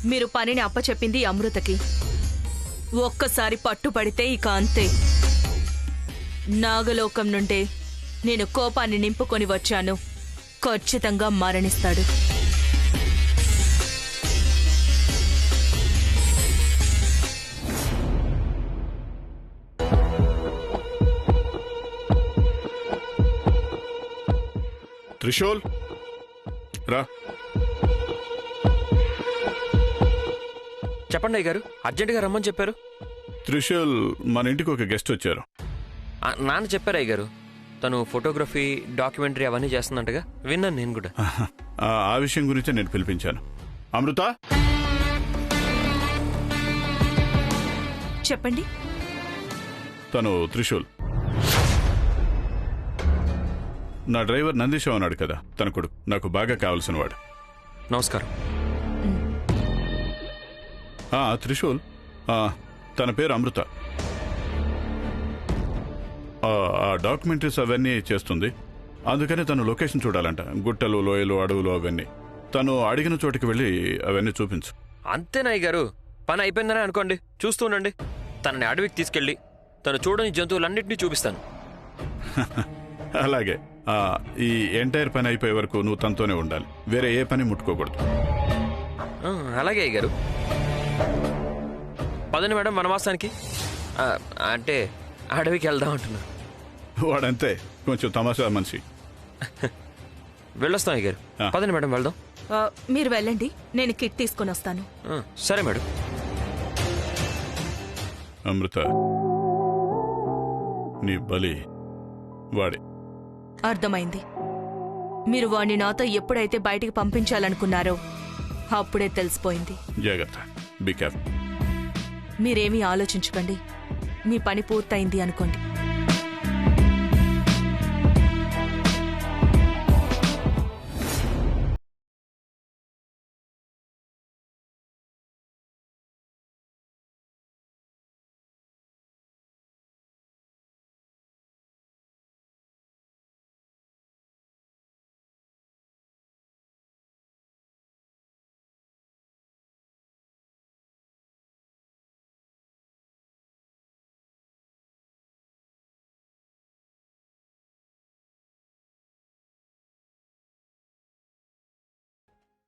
మీరు పనిని అప్పచెప్పింది అమృతకి. ఒక్కసారి పట్టుపడితే ఇక అంతే. నాగలోకం నుండే నేను కోపాన్ని నింపుకొని వచ్చాను. ఖచ్చితంగా మరణిస్తాడు. త్రిశూల్ రా. చెప్పండి అయ్య గారు, అర్జెంటుగా రమ్మని చెప్పారు. త్రిశూల్, మన ఇంటికి ఒక గెస్ట్ వచ్చారు. నాన్న చెప్పారు అయ్య గారు, తను ఫోటోగ్రఫీ, డాక్యుమెంటరీ అవన్నీ చేస్తుందంటగా విన్నాను నేను కూడా. ఆ విషయం గురించే నేను పిలిపించాను. అమృత, చెప్పండి. తను త్రిశూల్, నా డ్రైవర్ నందీశ్ ఉన్నాడు కదా, తన కొడుకు. నాకు బాగా కావలసిన వాడు. నమస్కారం. త్రిశూల్, తన పేరు అమృత. ఆ డాక్యుమెంటరీస్ అవన్నీ చేస్తుంది. అందుకని తను లొకేషన్ చూడాలంట. గుట్టలు, లోయలు, అడవులు అవన్నీ. తను అడిగిన చోటికి వెళ్ళి అవన్నీ చూపించు. అంతేనా అయ్య గారు? పని అయిపోయిందనే అనుకోండి. చూస్తూ ఉండండి. తనని అడవికి తీసుకెళ్ళి తను చూడని జంతువులన్నింటినీ చూపిస్తాను. అలాగే. ఈ ఎంటైర్ పని అయిపోయే వరకు నువ్వు తనతోనే ఉండాలి. వేరే ఏ పని ముట్టుకోకూడదు. అలాగే అయ్య గారు. పదండి మేడం, వనవాసానికి. అంటే అడవికి వెళ్దాం అంటున్నా. వాడంతే, కొంచెం తమాషా మనిషి. వెళ్ళొస్తాం అయ్య గారు. పదండి మేడం, వెళ్దాం. మీరు వెళ్ళండి, నేను కిట్ తీసుకొని వస్తాను. సరే మేడం. అమృత, నీ బలి వాడే. అర్థమైంది. మీరు వాణ్ణి నాతో ఎప్పుడైతే బయటికి పంపించాలనుకున్నారో అప్పుడే తెలిసిపోయింది. జాగ్రత్త, బీ కేర్ఫుల్. మీరేమీ ఆలోచించకండి. మీ పని పూర్తయింది అనుకోండి.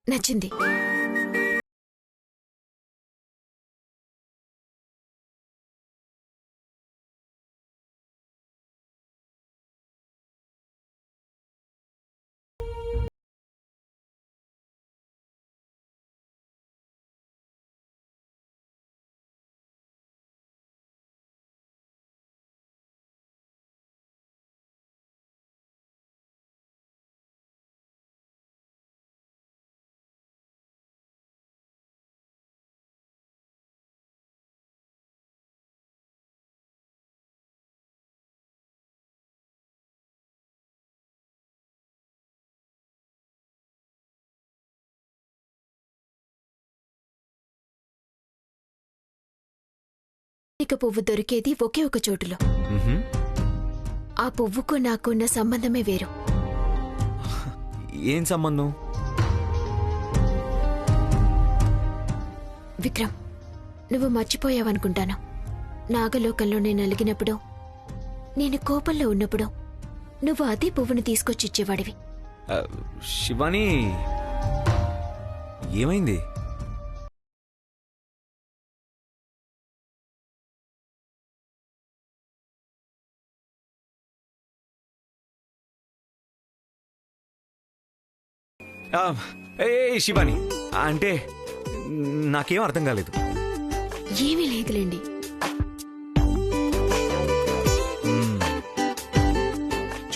నచ్చింది. ఇక పువ్వు దొరికేది ఒకే ఒక చోటులో. ఆ పువ్వుకు నాకున్న సంబంధమే వేరు. ఏం సంబంధం? విక్రమ్, నువ్వు మర్చిపోయావనుకుంటాను. నాగలోకంలో నేను అలిగినప్పుడు, నేను కోపంలో ఉన్నప్పుడు నువ్వు అదే పువ్వును తీసుకొచ్చిచ్చేవాడివి. శివాని, ఏమైంది? శివాని, అంటే నాకేం అర్థం కాలేదు. ఏమీ లేదులేండి.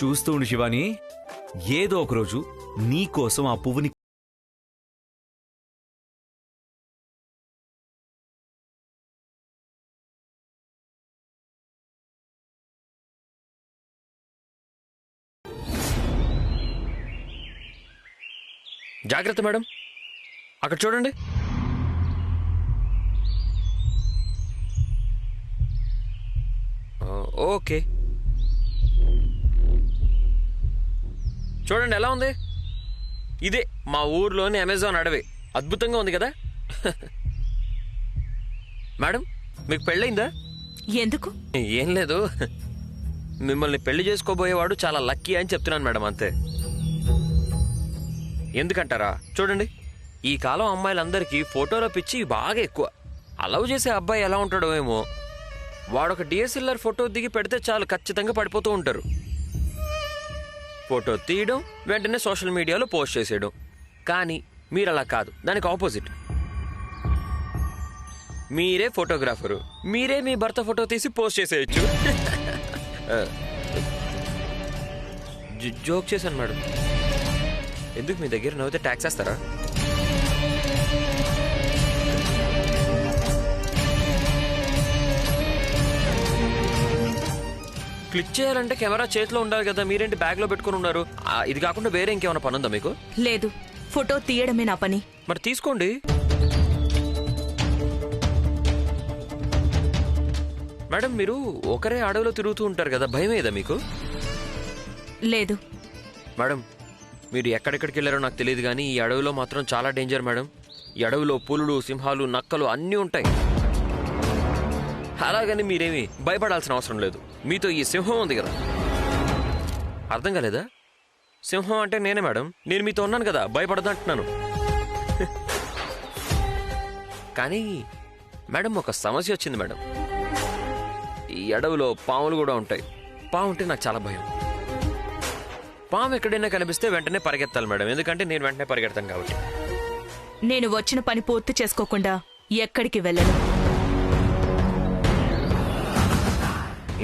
చూస్తూ ఉండు శివాని, ఏదో ఒకరోజు నీకోసం ఆ పువ్వుని జాగ్రత్త మేడం, అక్కడ చూడండి. ఓకే, చూడండి ఎలా ఉంది. ఇదే మా ఊర్లోని అమెజాన్ అడవి. అద్భుతంగా ఉంది కదా. మేడం మీకు పెళ్ళయిందా? ఎందుకు? ఏం లేదు, మిమ్మల్ని పెళ్లి చేసుకోబోయేవాడు చాలా లక్కీ అని చెప్తున్నాను మేడం, అంతే. ఎందుకంటారా? చూడండి, ఈ కాలం అమ్మాయిలందరికీ ఫోటోలో పిచ్చి బాగా ఎక్కువ. అలవ్ చేసే అబ్బాయి ఎలా ఉంటాడో ఏమో, వాడొక డిఎస్ఎల్ఆర్ ఫోటో దిగి పెడితే చాలు ఖచ్చితంగా పడిపోతూ ఉంటారు. ఫోటో తీయడం, వెంటనే సోషల్ మీడియాలో పోస్ట్ చేసేయడం. కానీ మీరు అలా కాదు, దానికి ఆపోజిట్. మీరే ఫోటోగ్రాఫరు, మీరే మీ భర్త ఫోటో తీసి పోస్ట్ చేసేయచ్చు. జోక్ చేశాను మేడం. ఎందుకు మీ దగ్గర నవ్వుతే ట్యాక్స్ వేస్తారా? క్లిక్ చేయాలంటే కెమెరా చేతిలో ఉండాలి కదా, మీరేంటి బ్యాగ్లో పెట్టుకుని ఉన్నారు? ఇది కాకుండా వేరే ఇంకేమైనా పని ఉందా మీకు? లేదు, ఫోటో తీయడమే నా పని. మరి తీసుకోండి. మేడం, మీరు ఒకరే అడవిలో తిరుగుతూ ఉంటారు కదా, భయమేదా మీకు? లేదు. మేడం, మీరు ఎక్కడెక్కడికి వెళ్ళారో నాకు తెలియదు కానీ ఈ అడవిలో మాత్రం చాలా డేంజర్ మేడం. ఈ అడవిలో పులులు, సింహాలు, నక్కలు అన్నీ ఉంటాయి. అలాగని మీరేమీ భయపడాల్సిన అవసరం లేదు. మీతో ఈ సింహం ఉంది కదా, అర్థం కాలేదా? సింహం అంటే నేనే మేడం. నేను మీతో ఉన్నాను కదా, భయపడదంటున్నాను. కానీ మేడం, ఒక సమస్య వచ్చింది మేడం. ఈ అడవిలో పాములు కూడా ఉంటాయి. పాము అంటే నాకు చాలా భయం. పాము ఎక్కడైనా కనిపిస్తే వెంటనే పరిగెత్తాలి మేడం, ఎందుకంటే నేను వెంటనే పరిగెడతాను కాబట్టి. నేను వచ్చిన పని పూర్తి చేసుకోకుండా ఎక్కడికి వెళ్ళను.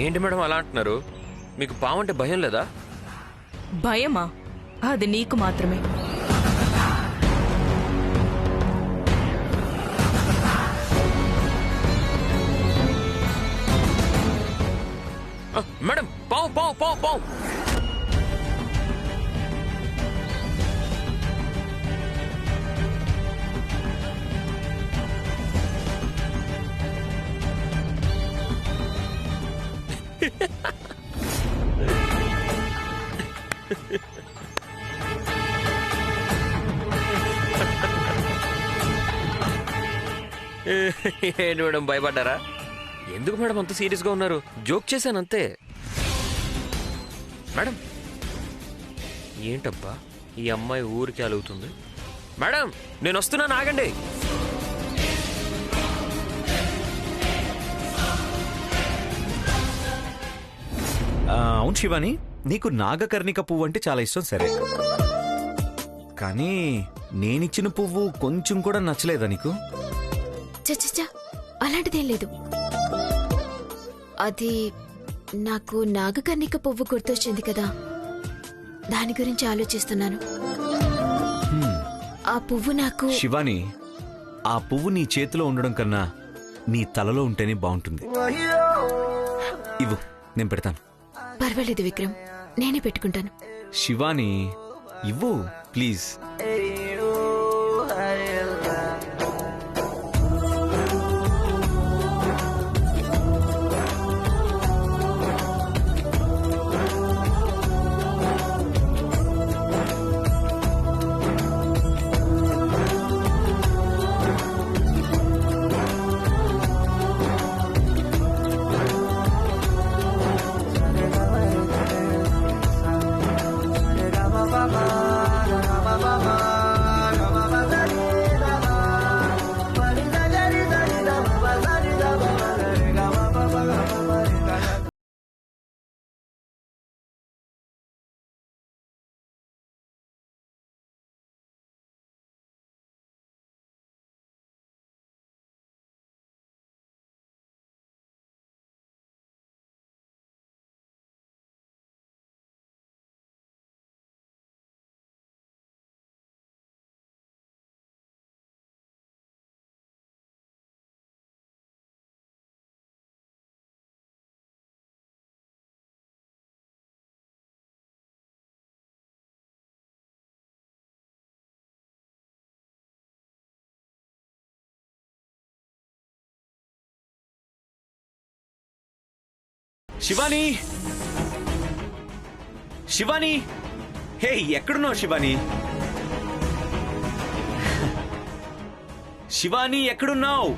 ఏంటి మేడం అలా అంటున్నారు? మీకు పాము అంటే భయం లేదా? భయమా? అది నీకు మాత్రమే. మేడం, పావు పావు పావు పావు. ఏంటి మేడం, భయపడ్డారా? ఎందుకు మేడం అంత సీరియస్గా ఉన్నారు? జోక్ చేశాను అంతే. మేడం, ఏంటబ్బా ఈ అమ్మాయి ఊరికి అలుగుతుంది? మేడం, నేను వస్తున్నాను, ఆగండి. అవును శివాని, నీకు నాగకర్ణిక పువ్వు అంటే చాలా ఇష్టం, సరే. కానీ నేనిచ్చిన పువ్వు కొంచెం కూడా నచ్చలేదా నీకు? చచ్చా, అలాంటిదేం లేదు. అది నాకు నాగకర్ణిక పువ్వు గుర్తొచ్చింది కదా, దాని గురించి ఆలోచిస్తున్నాను. ఆ పువ్వు నాకు... శివాని, ఆ పువ్వు నీ చేతిలో ఉండడం కన్నా నీ తలలో ఉంటేనే బాగుంటుంది. ఇవ్వు, నేను పెడతాను. పర్వాలేదు విక్రమ్, నేనే పెట్టుకుంటాను. శివాని, ఇవ్వు ప్లీజ్. శివాని, శివాని, హే ఎక్కడున్నావు శివాని? శివాని ఎక్కడున్నావు?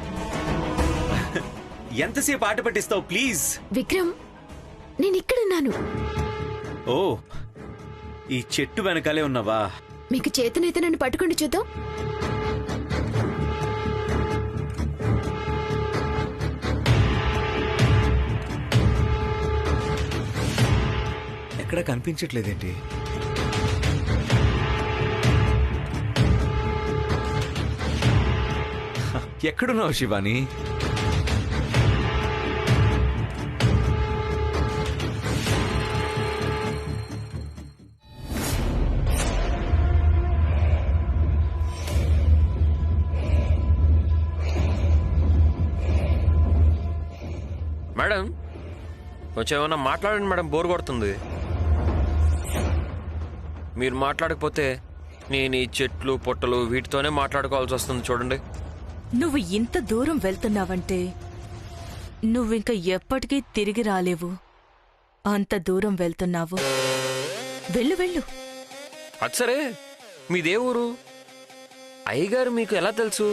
ఎంతసేపు ఆట పట్టిస్తావు ప్లీజ్? విక్రమ్, నేను ఇక్కడున్నాను. ఓ, ఈ చెట్టు వెనకాలే ఉన్నావా? మీకు చేతనైతే నన్ను పట్టుకోండి చూద్దాం. ఎక్కడ కనిపించట్లేదేంటి? ఎక్కడున్నావు శివాని? మేడం కొంచెం ఏమన్నా మాట్లాడండి మేడం, బోర్ కొడుతుంది. మీరు మాట్లాడకపోతే నేను ఈ చెట్లు పొట్టలు వీటితోనే మాట్లాడుకోవాల్సి వస్తుంది. చూడండి, నువ్వు ఇంత దూరం వెళ్తున్నావంటే నువ్వింక ఎప్పటికీ తిరిగి రాలేవు. అంత దూరం వెళ్తున్నావు. వెళ్ళు వెళ్ళు. అది సరే, మీదే ఊరు? అయ్యగారు మీకు ఎలా తెలుసు?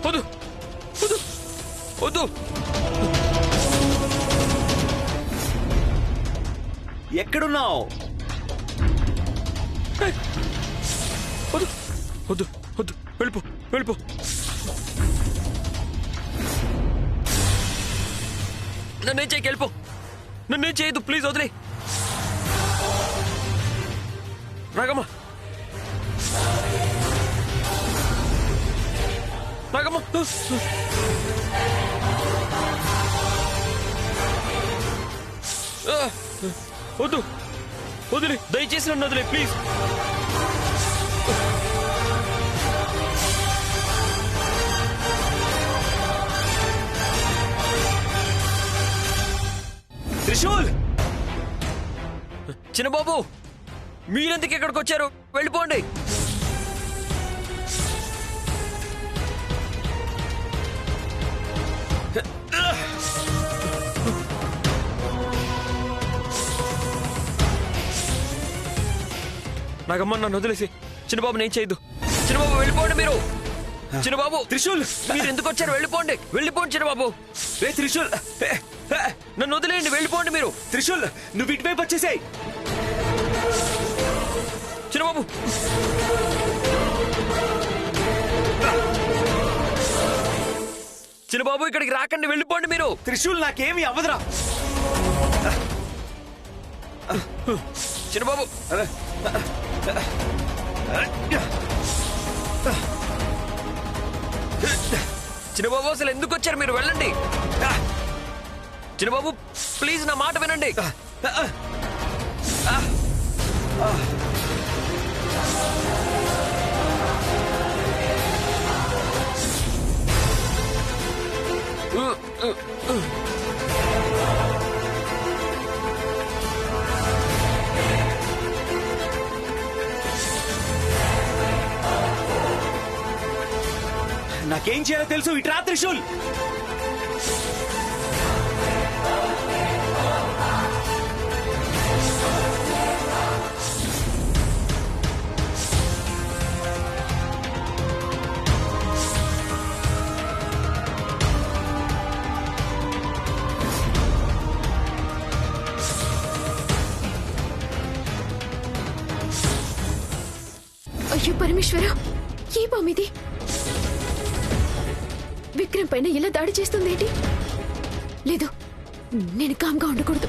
వద్దు వద్దు వద్దు. ఎక్కడున్నావు? వద్దు వద్దు వద్దు, వెళ్ళిపో వెళ్ళిపో. నన్నేం చేయకి, వెళ్ళిపో. నన్నేం చేయదు ప్లీజ్, వదిలే. నాగమ్మ నాగమ్మ, వద్దు వదిలే, దయచేసి నన్ను వదిలే ప్లీజ్. త్రిశూల్! చిన్నబాబు, మీరెందుకు ఇక్కడికి వచ్చారు? వెళ్ళిపోండి. నాగమ్మ, నన్ను వదిలేసి. చిన్నబాబు, నేను చేయొద్దు. చిన్నబాబు, వెళ్ళిపోండి మీరు. చిన్నబాబు, త్రిశూల్! మీరు ఎందుకు వచ్చారు? వెళ్ళిపోండి వెళ్ళిపోండి చిన్నబాబు. రే త్రిశూల్! నన్ను వదిలేయండి, వెళ్ళిపోండి మీరు. త్రిశూల్, నువ్వు ఇటువైపు వచ్చేసాయి. చిన్నబాబు, చిన్నబాబు, ఇక్కడికి రాకండి, వెళ్ళిపోండి మీరు. త్రిశూల్, నాకేమీ అవ్వదురా. చిన్నబాబు, చిన్నబాబు, అసలు ఎందుకు వచ్చారు మీరు? వెళ్ళండి. చిన్నబాబు, ప్లీజ్ నా మాట వినండి. నాకేం చేయాలో తెలుసు. ఇట్రా త్రిశూల్. అయ్యో పరమేశ్వర, ఏ బామిది? విక్రమ్ పైన ఇలా దాడి చేస్తుందేంటి? లేదు, నేను కామ్గా ఉండకూడదు.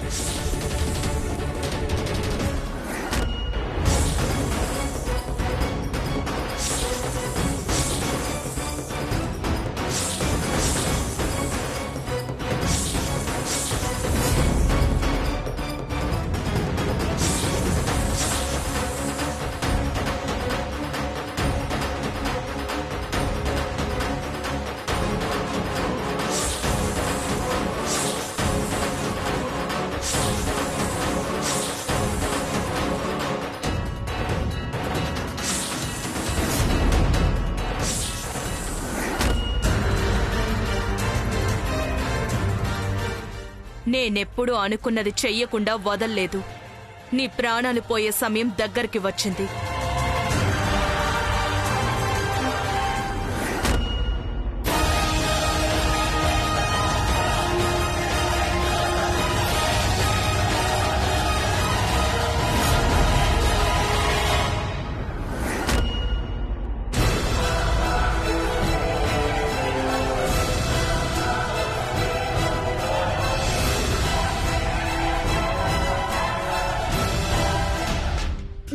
నేనెప్పుడూ అనుకున్నది చెయ్యకుండా వదల్లేదు. నీ ప్రాణాలు పోయే సమయం దగ్గరికి వచ్చింది.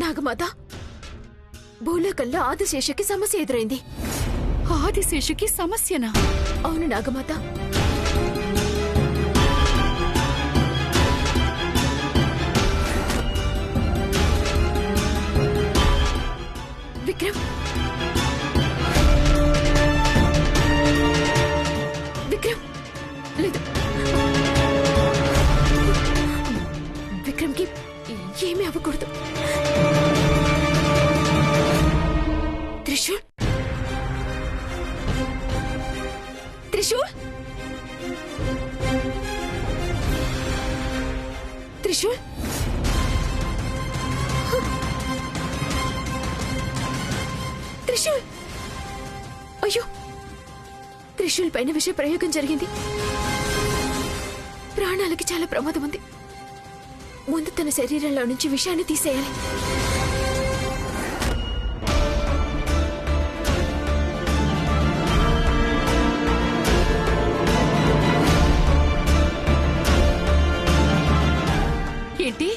నాగమాత, భూలోకంలో ఆదిశేషకి సమస్య ఎదురైంది. ఆదిశేషుకి సమస్యనా? అవును నాగమాత. విక్రమ్, విక్రమ్ లేదు, విక్రమ్కి ఏమీ అవ్వకూడదు. త్రిశూల్, త్రిశూల్, త్రిశూల్, త్రిశూల్. అయ్యో, త్రిశూల్ పైన విష ప్రయోగం జరిగింది. ప్రాణాలకి చాలా ప్రమాదం ఉంది. ముందు తన శరీరంలో నుంచి విషాన్ని తీసేయాలి. ఏంటి?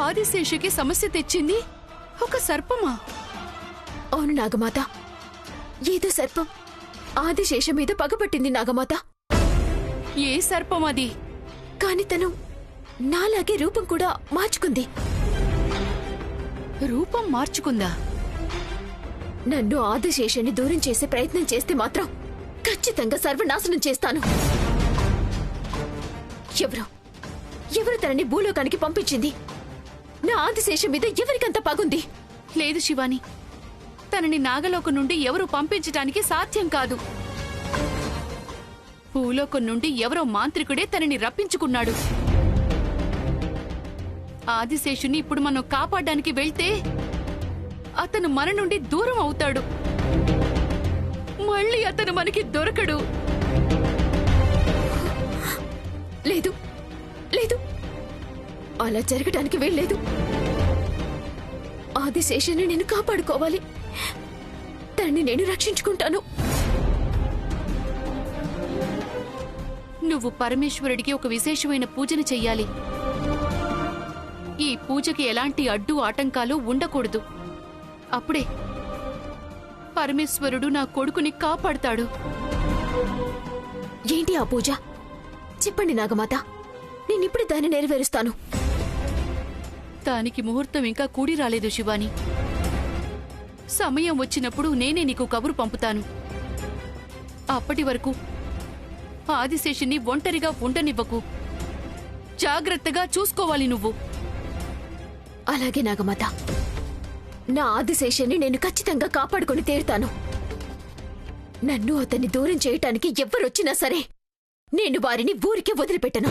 ఆదిశేషుకి సమస్య తెచ్చింది ఒక సర్పమా? అవును నాగమాత, ఏదో సర్పం ఆదిశేషం మీద పగపట్టింది నాగమాత. ఏ సర్పం అది? కాని తను నాలాగే రూపం కూడా మార్చుకుంది. రూపం మార్చుకుందా? నన్ను ఆదిశేషాన్ని దూరం చేసే ప్రయత్నం చేస్తే మాత్రం ఖచ్చితంగా సర్వనాశనం చేస్తాను. ఎవరు తనని భూలోకానికి పంపించింది? నా ఆదిశేషం మీద ఎవరికంత పగుంది? లేదు శివాని, తనని నాగలోకం నుండి ఎవరు పంపించటానికి సాధ్యం కాదు. భూలోకం నుండి ఎవరో మాంత్రికుడే తనని రప్పించుకున్నాడు. ఆదిశేషుని ఇప్పుడు మనం కాపాడడానికి వెళ్తే అతను మన నుండి దూరం అవుతాడు. మళ్ళీ అతను మనకి దొరకడు. లేదు లేదు, అలా జరగడానికి వీల్లేదు. ఆదిశేషాన్ని నేను కాపాడుకోవాలి. తనని నేను రక్షించుకుంటాను. నువ్వు పరమేశ్వరుడికి ఒక విశేషమైన పూజను చెయ్యాలి. ఈ పూజకి ఎలాంటి అడ్డు ఆటంకాలు ఉండకూడదు. అప్పుడే పరమేశ్వరుడు నా కొడుకుని కాపాడుతాడు. ఏంటి ఆ పూజ? చెప్పండి నాగమాత, నేనిప్పుడు దాన్ని నెరవేరుస్తాను. దానికి ముహూర్తం ఇంకా కూడి రాలేదు శివాని. సమయం వచ్చినప్పుడు నేనే నీకు కబురు పంపుతాను. అప్పటి వరకు ఆదిశేషుని ఒంటరిగా ఉండనివ్వకు. జాగ్రత్తగా చూసుకోవాలి నువ్వు. అలాగే నాగమాత, నా ఆదిశేషాన్ని నేను ఖచ్చితంగా కాపాడుకొని తీరుతాను. నన్ను అతన్ని దూరం చేయటానికి ఎవ్వరొచ్చినా సరే నేను వారిని ఊరికే వదిలిపెట్టను.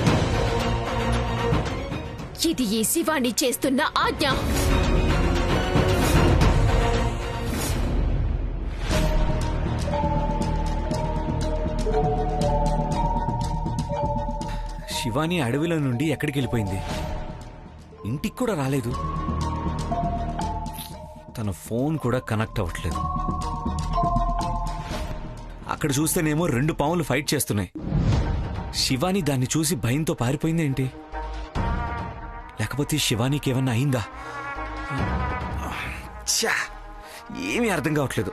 ఇది ఈ శివాని చేస్తున్న ఆజ్ఞ. శివాని అడవిలో నుండి ఎక్కడికి వెళ్ళిపోయింది? ఇంటికి కూడా రాలేదు. తన ఫోన్ కూడా కనెక్ట్ అవ్వట్లేదు. అక్కడ చూస్తేనేమో 2 పాములు ఫైట్ చేస్తున్నాయి. శివాని దాన్ని చూసి భయంతో పారిపోయిందేంటి? లేకపోతే శివానికి ఏమన్నా అయిందా? ఛా, ఏమీ అర్థం కావట్లేదు.